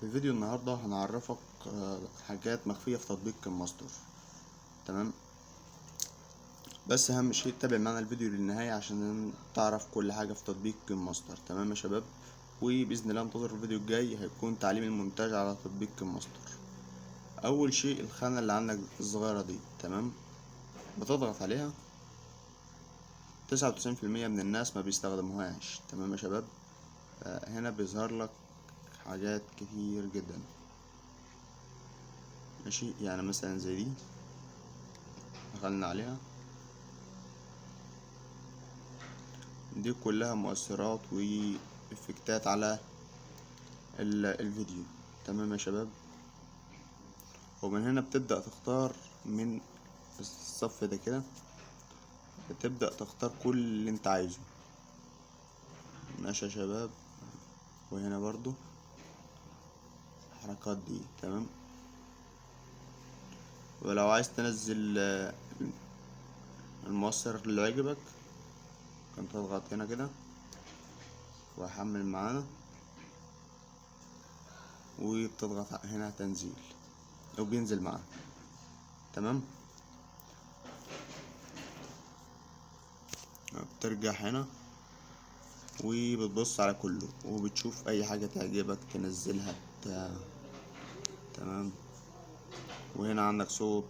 في فيديو النهاردة هنعرفك حاجات مخفية في تطبيق كين ماستر. تمام، بس أهم شيء تابع معنا الفيديو للنهاية عشان تعرف كل حاجة في تطبيق كين ماستر. تمام يا شباب، وبإذن الله انتظر الفيديو الجاي هيكون تعليم المونتاج على تطبيق كين ماستر. أول شيء الخانة اللي عندك الصغيرة دي، تمام، بتضغط عليها. 99% من الناس ما بيستخدموهاش. تمام يا شباب، هنا بيظهر لك حاجات كتير جدا. ماشي، يعني مثلا زي دي دخلنا عليها، دي كلها مؤثرات وإفكتات على الفيديو. تمام يا شباب، ومن هنا بتبدأ تختار من الصف ده كده، بتبدأ تختار كل اللي انت عايزه. ماشي يا شباب، وهنا برضو الحركات دي. تمام، ولو عايز تنزل المؤثر اللي عجبك كنت تضغط هنا كده وهحمل معانا، وبتضغط هنا تنزيل وبينزل معانا. تمام، بترجع هنا وبتبص على كله وبتشوف اي حاجة تعجبك تنزلها بتاع. تمام، وهنا عندك صوت،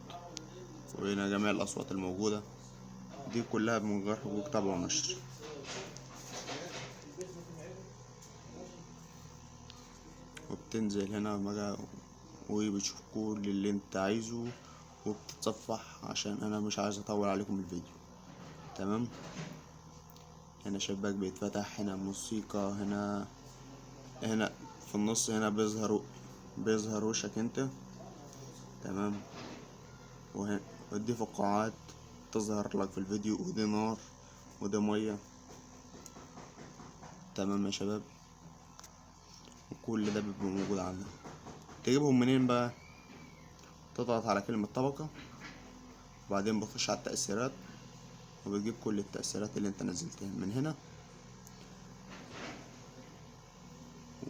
وهنا جميع الاصوات الموجودة دي كلها من غير حقوق طبع ونشر. وبتنزل هنا بقى وبتشوف كل اللي انت عايزه وبتتصفح عشان انا مش عايز اطول عليكم الفيديو. تمام، هنا شباك بيتفتح، هنا موسيقى، هنا في النص هنا بيظهر وشك انت. تمام، ودي فقاعات تظهر لك في الفيديو، ودي نار وده مية. تمام يا شباب، وكل ده بيبقى موجود عندك. تجيبهم منين بقى؟ تضغط على كلمة طبقة، وبعدين بتخش على التأثيرات وبتجيب كل التأثيرات اللي انت نزلتها من هنا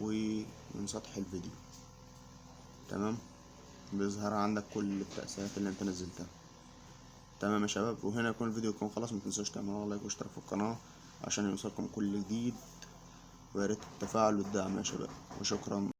ومن سطح الفيديو. تمام، بيظهر عندك كل التأثيرات اللي انت نزلتها. تمام يا شباب، وهنا يكون الفيديو يكون خلاص. متنسوش تعملوا لايك واشتراك في القناة عشان يوصلكم كل جديد، وياريت التفاعل والدعم يا شباب، وشكرا.